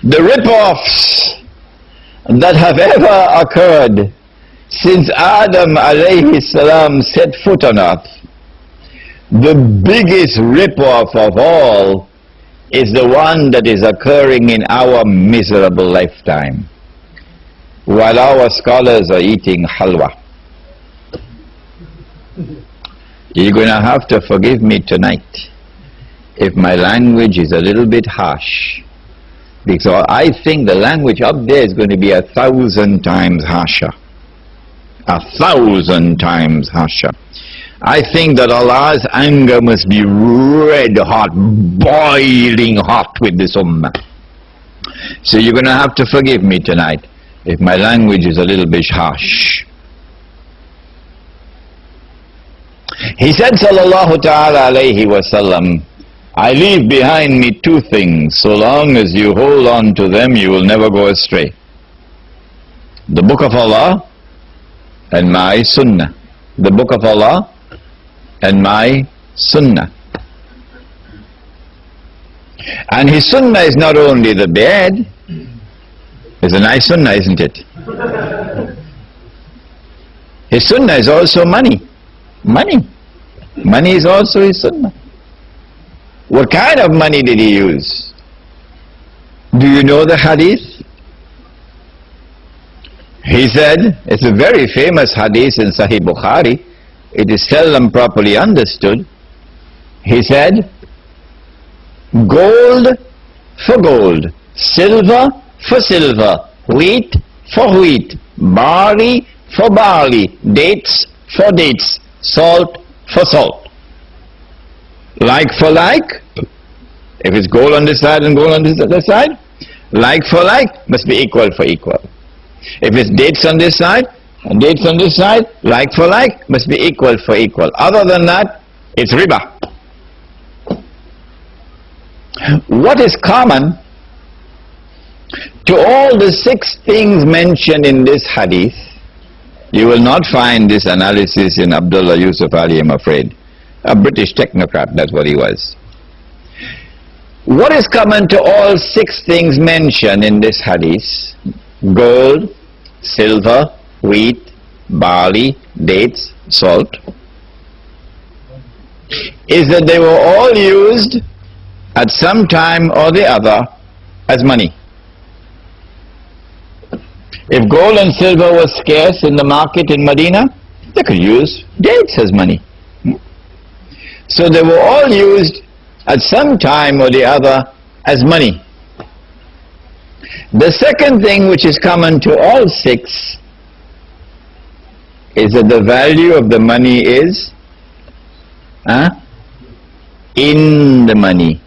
The rip-offs that have ever occurred since Adam alayhi salam set foot on earth, the biggest rip-off of all is the one that is occurring in our miserable lifetime, while our scholars are eating halwa. You're going to have to forgive me tonight if my language is a little bit harsh, because I think the language up there is going to be 1,000 times harsher. 1,000 times harsher. I think that Allah's anger must be red hot, boiling hot with this ummah. So you're going to have to forgive me tonight if my language is a little bit harsh. He said, sallallahu ta'ala alayhi wa sallam, I leave behind me two things. So long as you hold on to them, you will never go astray. The book of Allah and my sunnah. The book of Allah and my sunnah. And his sunnah is not only the bed. It's a nice sunnah, isn't it? His sunnah is also money. Money. Money is also his sunnah. What kind of money did he use? Do you know the hadith? He said, it's a very famous hadith in Sahih Bukhari. It is seldom properly understood. He said, gold for gold, silver for silver, wheat for wheat, barley for barley, dates for dates, salt for salt. Like for like, if it's gold on this side and gold on this other side, like for like must be equal for equal. If it's dates on this side and dates on this side, like for like must be equal for equal. Other than that, it's riba. What is common to all the 6 things mentioned in this hadith? You will not find this analysis in Abdullah Yusuf Ali, I'm afraid. A British technocrat, that's what he was. What is common to all 6 things mentioned in this hadith? Gold, silver, wheat, barley, dates, salt. Is that they were all used at some time or the other as money. If gold and silver was scarce in the market in Medina, they could use dates as money. So they were all used at some time or the other as money. The second thing which is common to all 6 is that the value of the money is in the money.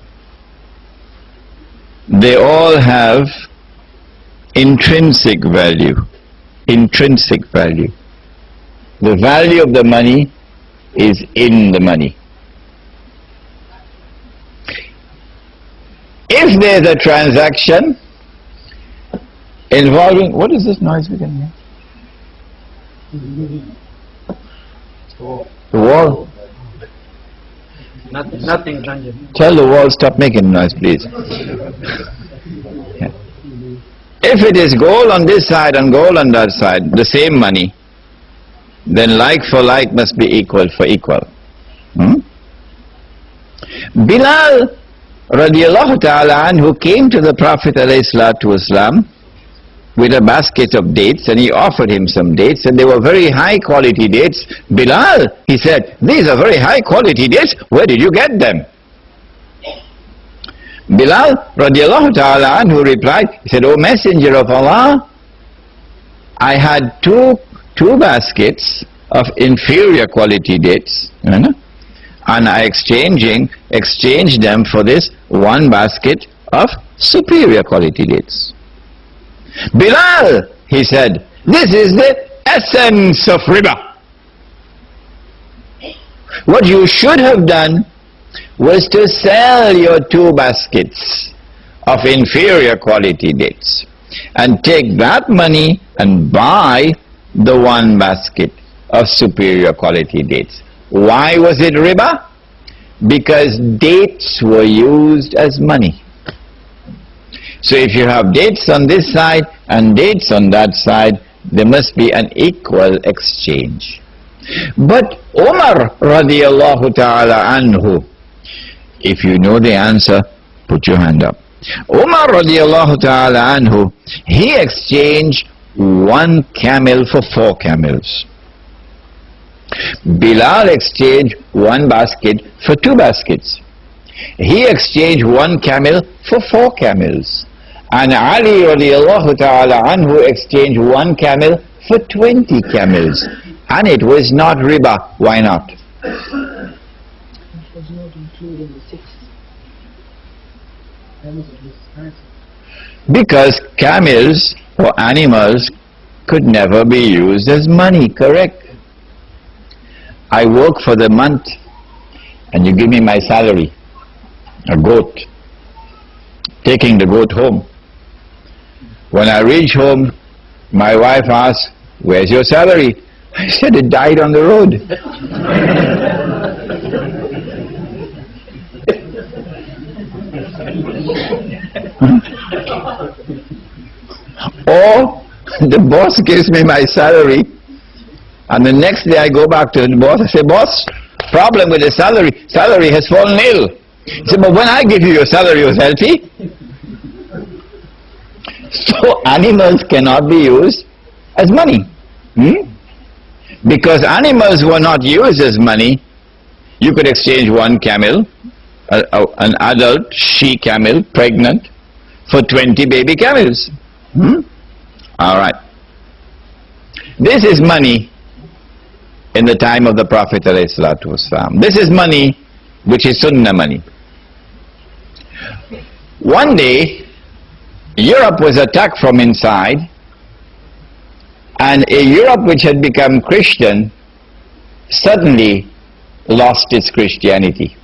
They all have intrinsic value. Intrinsic value. The value of the money is in the money. If there's a transaction involving, what is this noise we can hear? The wall. Nothing, Ranjan. Tell the wall stop making noise, please. Yeah. If it is gold on this side and gold on that side, the same money, then like for like must be equal for equal. Bilal radiallahu ta'ala anhu came to the Prophet alayhi salatu wasalam with a basket of dates, and he offered him some dates, and they were very high quality dates. Bilal, he said, these are very high quality dates, where did you get them? Bilal radiallahu ta'ala anhu replied, he said, O Messenger of Allah, I had two baskets of inferior quality dates, and I exchanged them for this one basket of superior quality dates. Bilal, he said, this is the essence of riba. What you should have done was to sell your 2 baskets of inferior quality dates and take that money and buy the 1 basket of superior quality dates. Why was it riba? Because dates were used as money. So if you have dates on this side and dates on that side, there must be an equal exchange. But Umar radiallahu ta'ala anhu, if you know the answer, put your hand up. Umar radiallahu ta'ala anhu, he exchanged 1 camel for 4 camels. Bilal exchanged 1 basket for 2 baskets. He exchanged 1 camel for 4 camels. And Ali radiallahu ta'ala anhu exchanged 1 camel for 20 camels. And it was not riba. Why not? It was not included in the 6. Because camels or animals could never be used as money, correct? I work for the month and you give me my salary, a goat, taking the goat home. When I reach home, my wife asks, where's your salary? I said, it died on the road. Or the boss gives me my salary, and the next day I go back to the boss, I say, boss, problem with the salary, salary has fallen ill. He said, but when I give you your salary, it was healthy. So animals cannot be used as money. Because animals were not used as money, you could exchange 1 camel, an adult she-camel, pregnant, for 20 baby camels. Alright. This is money in the time of the Prophet ﷺ. This is money which is sunnah money. One day, Europe was attacked from inside, and a Europe which had become Christian suddenly lost its Christianity.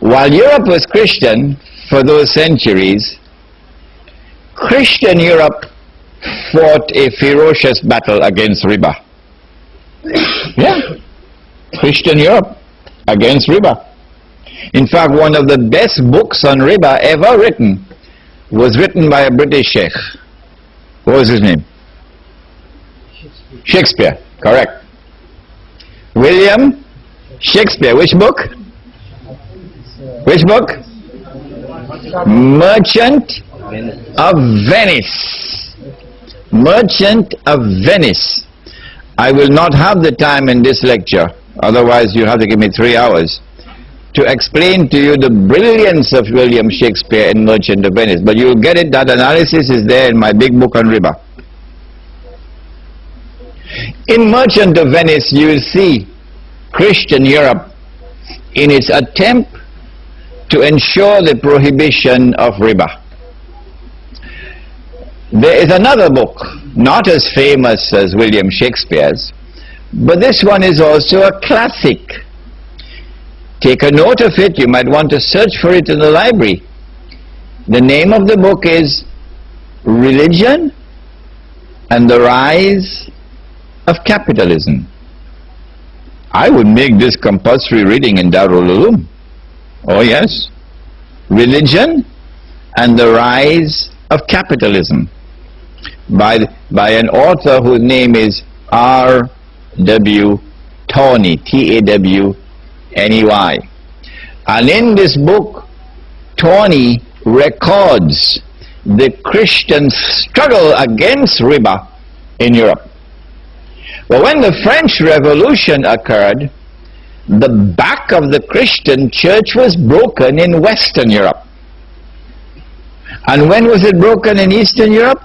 While Europe was Christian for those centuries, Christian Europe fought a ferocious battle against riba. Yeah, Christian Europe against riba. In fact, one of the best books on riba ever written was written by a British sheikh. What was his name? Shakespeare, correct. William Shakespeare. Which book? Which book? Merchant of Venice. Merchant of Venice. I will not have the time in this lecture, otherwise you have to give me 3 hours, to explain to you the brilliance of William Shakespeare in Merchant of Venice. But you will get it, that analysis is there in my big book on riba. In Merchant of Venice, you will see Christian Europe in its attempt to ensure the prohibition of riba. There is another book, not as famous as William Shakespeare's, but this one is also a classic. Take a note of it. You might want to search for it in the library. The name of the book is Religion and the Rise of Capitalism. I would make this compulsory reading in Darul Uloom. Oh yes. Religion and the Rise of Capitalism by an author whose name is R.W. Tawney, T-A-W-N-E-Y. And in this book, Tawney records the Christian struggle against riba in Europe. But when the French Revolution occurred, the back of the Christian church was broken in Western Europe. And when was it broken in Eastern Europe?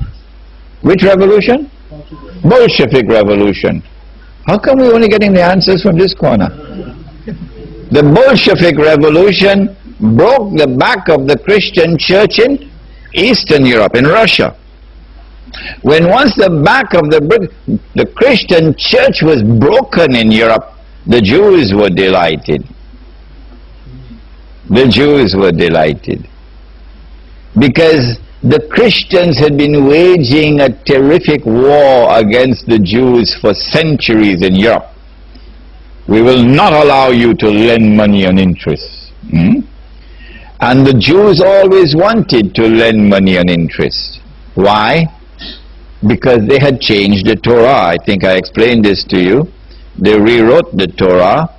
Which revolution? Bolshevik Revolution. How come we're only getting the answers from this corner? The Bolshevik Revolution broke the back of the Christian church in Eastern Europe, in Russia. When once the back of the Christian church was broken in Europe, the Jews were delighted. The Jews were delighted. Because the Christians had been waging a terrific war against the Jews for centuries in Europe. We will not allow you to lend money on interest. And the Jews always wanted to lend money on interest. Why? Because they had changed the Torah. I think I explained this to you. They rewrote the Torah,